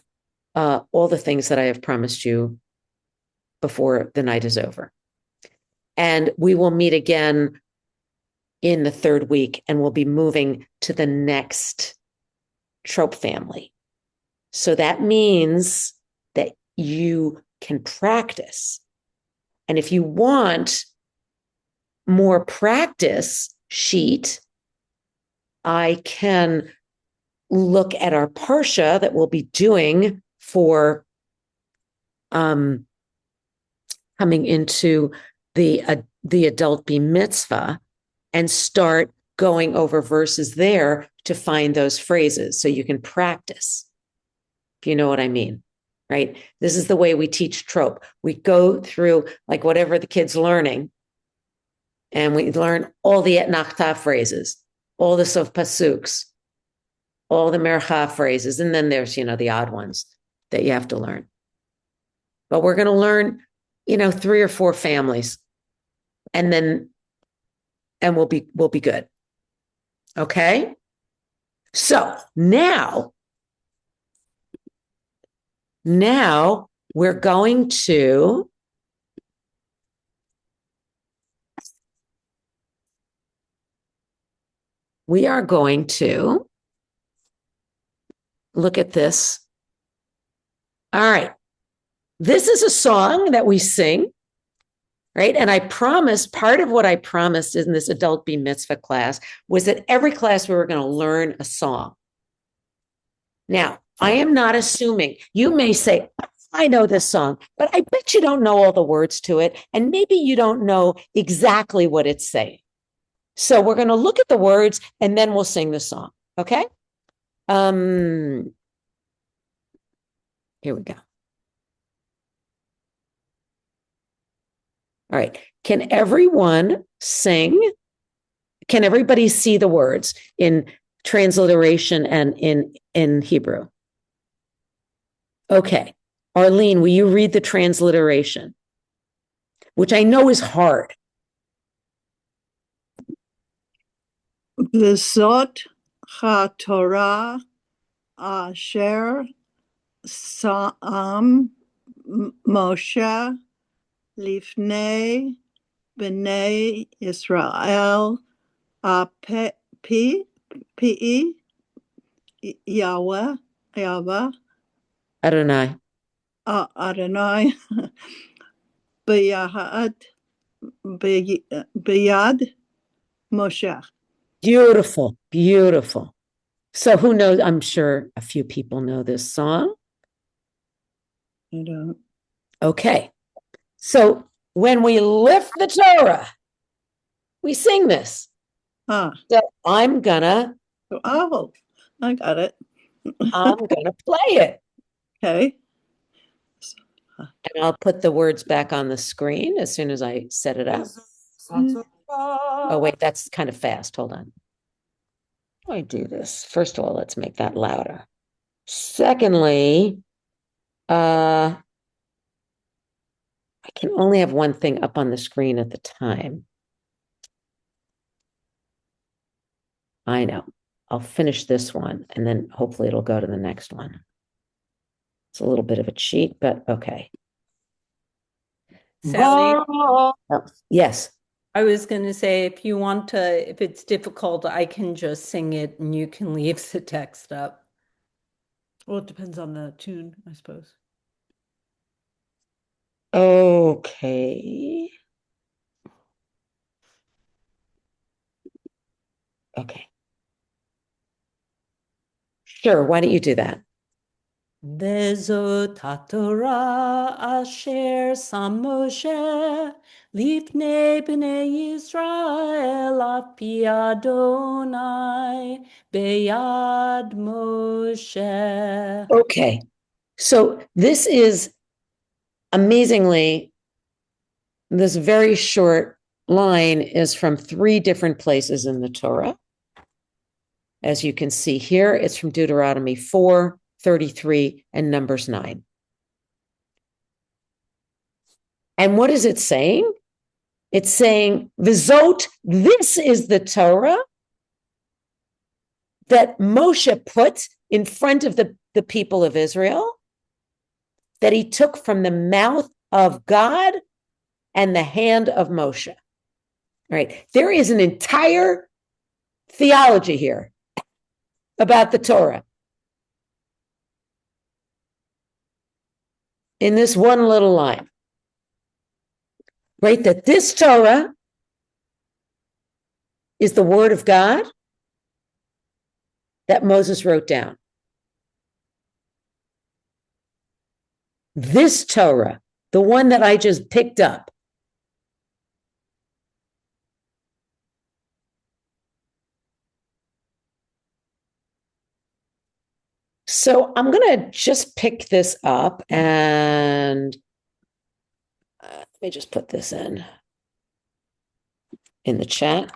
all the things that I have promised you before the night is over. And we will meet again in the 3rd week, and we'll be moving to the next trope family. So that means that you can practice. And if you want more practice sheet, I can look at our Parsha that we'll be doing for coming into the adult mitzvah, and start going over verses there to find those phrases so you can practice, if you know what I mean, right? This is the way we teach trope. We go through like whatever the kid's learning, and we learn all the et nachta phrases, all the sof pasuks, all the mercha phrases, and then there's, the odd ones that you have to learn. But we're going to learn, 3 or 4 families, and we'll be good. Okay? So now we're going to look at this. All right. This is a song that we sing, right? And I promised, part of what I promised in this adult mitzvah class was that every class we were going to learn a song. Now, I am not assuming. You may say, I know this song, but I bet you don't know all the words to it. And maybe you don't know exactly what it's saying. So we're going to look at the words and then we'll sing the song. Okay? Here we go. All right. Can everyone sing? Can everybody see the words in transliteration and in Hebrew? Okay. Arlene, will you read the transliteration? Which I know is hard. V'zot ha-Torah asher sa'am Moshe lifnei b'nei Israel pi Yahweh Adonai. Adonai b'yad Moshe. Beautiful, beautiful. So who knows? I'm sure a few people know this song. I don't. Okay. So when we lift the Torah, we sing this. So I'm gonna I got it. play it. Okay. And I'll put the words back on the screen as soon as I set it up. Oh, wait, that's kind of fast. Hold on. How do I do this? First of all, let's make that louder. Secondly, I can only have one thing up on the screen at the time. I know. I'll finish this one and then hopefully it'll go to the next one. It's a little bit of a cheat, but okay. Sally, Oh, yes. I was going to say, if you want to, if it's difficult, I can just sing it and you can leave the text up. Well, it depends on the tune, I suppose. Okay. Okay. Sure. Why don't you do that? Vezot haTorah asher sam Moshe lifnei bnei Yisrael api Adonai beyad Moshe. Okay. So this is amazingly, this very short line is from 3 different places in the Torah. As you can see here, it's from Deuteronomy 4, 33, and Numbers 9. And what is it saying? It's saying, V'zot, this is the Torah that Moshe put in front of the people of Israel, that he took from the mouth of God and the hand of Moshe. All right. There is an entire theology here about the Torah in this one little line. Right? That this Torah is the word of God that Moses wrote down. This Torah, the one that I just picked up, so I'm going to just pick this up and let me just put this in the chat.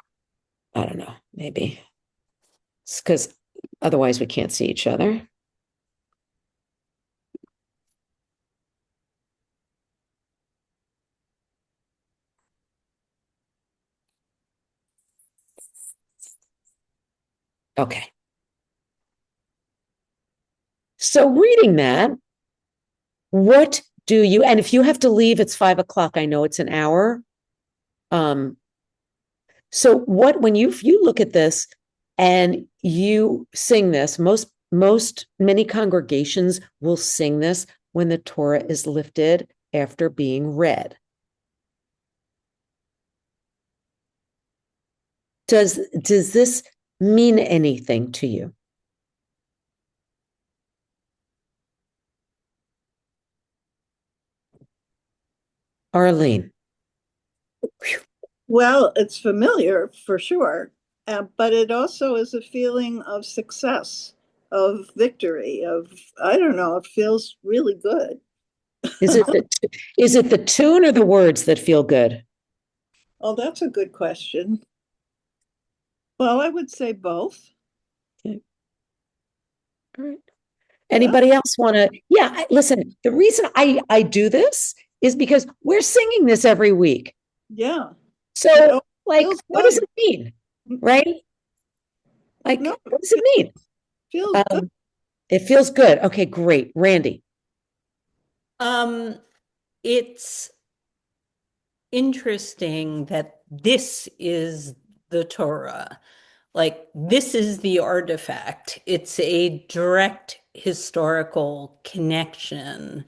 I don't know, maybe it's because otherwise we can't see each other. Okay. So reading that, what do you, and if you have to leave, it's 5 o'clock. I know it's an hour. So what, when you look at this and you sing this, most many congregations will sing this when the Torah is lifted after being read. Does this mean anything to you? Arlene. Well, it's familiar for sure, but it also is a feeling of success, of victory, I don't know, it feels really good. Is it the tune or the words that feel good? Oh, that's a good question. Well, I would say both. Okay. All right. Anybody else want to? Yeah, listen, the reason I do this is because we're singing this every week. Yeah. So, like, feels what does good. it mean? Right? Like, No, what does it mean? Feels good. It feels good. Okay, great. Randy. It's interesting that this is the Torah. Like, this is the artifact. It's a direct historical connection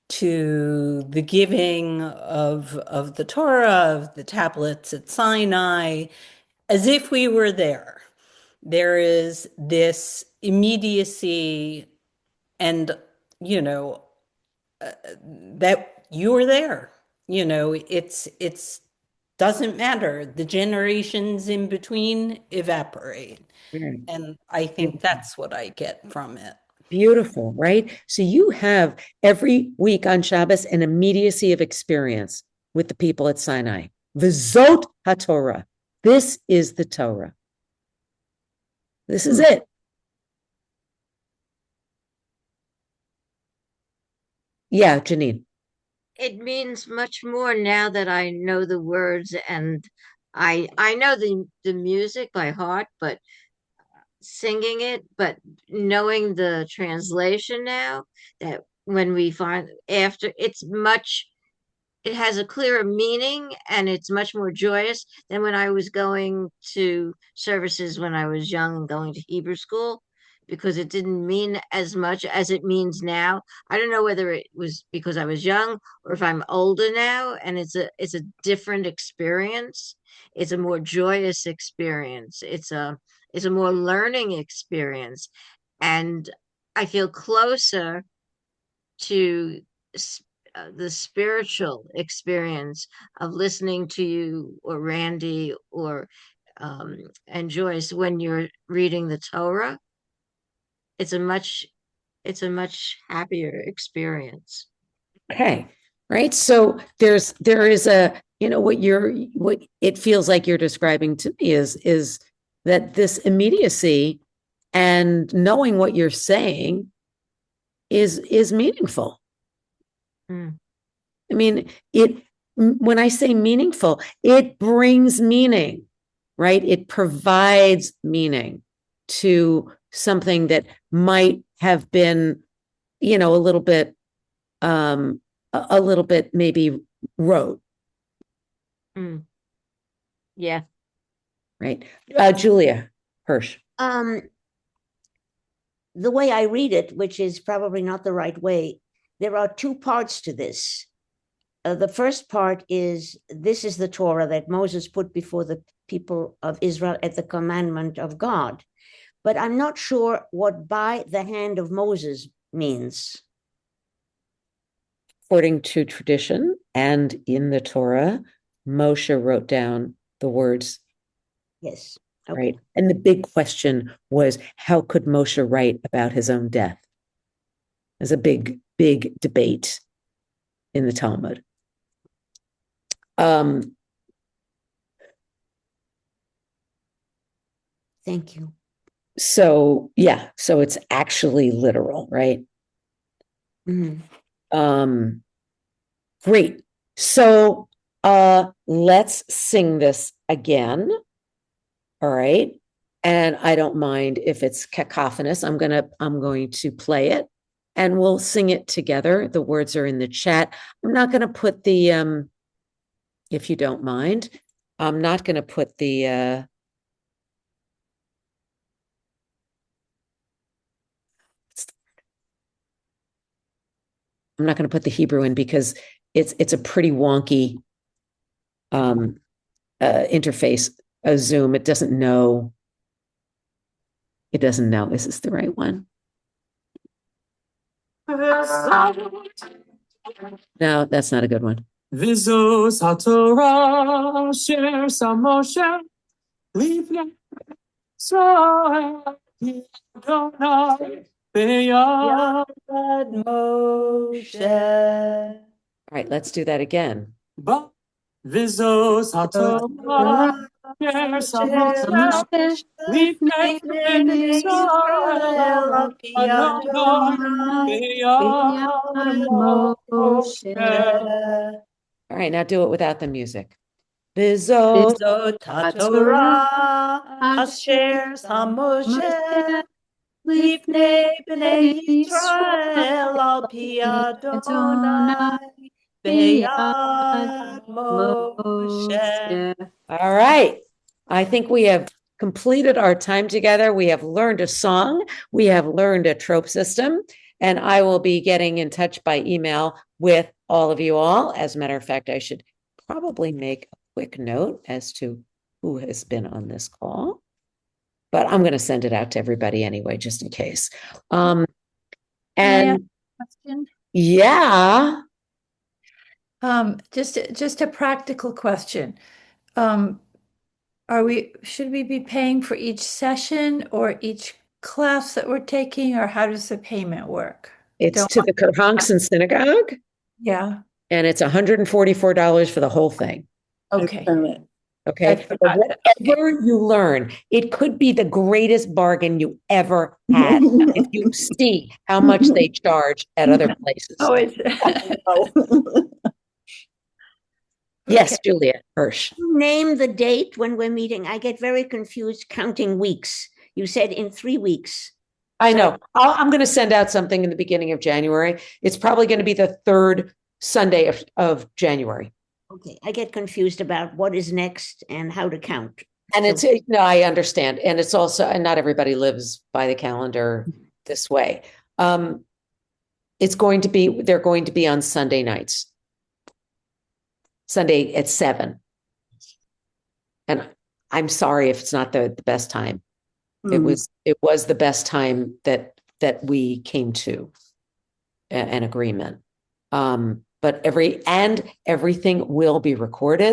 to the giving of the Torah, of the tablets at Sinai, as if we were there. There is this immediacy and, that you were there. It's doesn't matter. The generations in between evaporate. And I think that's what I get from it. Beautiful, right? So you have every week on Shabbos an immediacy of experience with the people at Sinai. V'zot HaTorah. This is the Torah. This is it. Yeah, Janine. It means much more now that I know the words, and I know the music by heart, but singing it, but knowing the translation now, that when we find after, it has a clearer meaning, and it's much more joyous than when I was going to services when I was young and going to Hebrew school, because it didn't mean as much as it means now. I don't know whether it was because I was young or if I'm older now, and it's a different experience. It's a more joyous experience. It's a more learning experience, and I feel closer to the spiritual experience of listening to you or Randy or and Joyce when you're reading the Torah. It's a much happier experience. Okay. Right. So there is a, what it feels like you're describing to me is that this immediacy and knowing what you're saying is meaningful. Mm. I mean, when I say meaningful, it brings meaning, right? It provides meaning to something that might have been, a little bit maybe rote. Mm. Yeah. Right. Julia Hirsch. The way I read it, which is probably not the right way, there are two parts to this. The first part is, this is the Torah that Moses put before the people of Israel at the commandment of God. But I'm not sure what by the hand of Moses means. According to tradition and in the Torah, Moshe wrote down the words. Yes. Okay. Right. And the big question was, how could Moshe write about his own death? There's a big, big debate in the Talmud. Thank you. So yeah, so it's actually literal, right? Mm-hmm. Great. So let's sing this again. All right. And I don't mind if it's cacophonous. I'm going to play it and we'll sing it together. The words are in the chat. I'm not going to put the if you don't mind, I'm not going to put the I'm not going to put the Hebrew in because it's a pretty wonky interface, a Zoom. It doesn't know. It doesn't know. Is this the right one? No, that's not a good one. Vizos HaTorah Sher Samoshe Livnei Israel Adonai Beyad Moshe. All right, let's do that again. Vizos HaTorah Sher Samoshe Livnei Israel Adonai Beyad Moshe. All right, now do it without the music. Vizot Vizot HaTorah Asher Sam Moshe Lifnei Bnei Yisrael Al Pi Adonai Beyad Moshe. All right. I think we have completed our time together. We have learned a song. We have learned a trope system. And I will be getting in touch by email with all of you all. As a matter of fact, I should probably make a quick note as to who has been on this call. But I'm going to send it out to everybody anyway, just in case. And Question. yeah. Just a practical question. Should we be paying for each session or each class that we're taking, or how does the payment work? It's to the Kerhonkson Synagogue, Yeah, and it's $144 for the whole thing. okay. Okay. I But forgot that. whatever you learn, it could be the greatest bargain you ever had if you see how much they charge at other places. Oh, it's Yes, okay. Julia Hirsch. Name the date when we're meeting. I get very confused counting weeks. You said in 3 weeks. I know. I'm going to send out something in the beginning of January. It's probably going to be the third Sunday of January. Okay, I get confused about what is next and how to count. And So- it's, no, I understand. And it's also, and not everybody lives by the calendar this way. They're going to be on Sunday nights. Sunday at 7. And I'm sorry if it's not the best time. It was the best time that we came to an agreement. But everything will be recorded.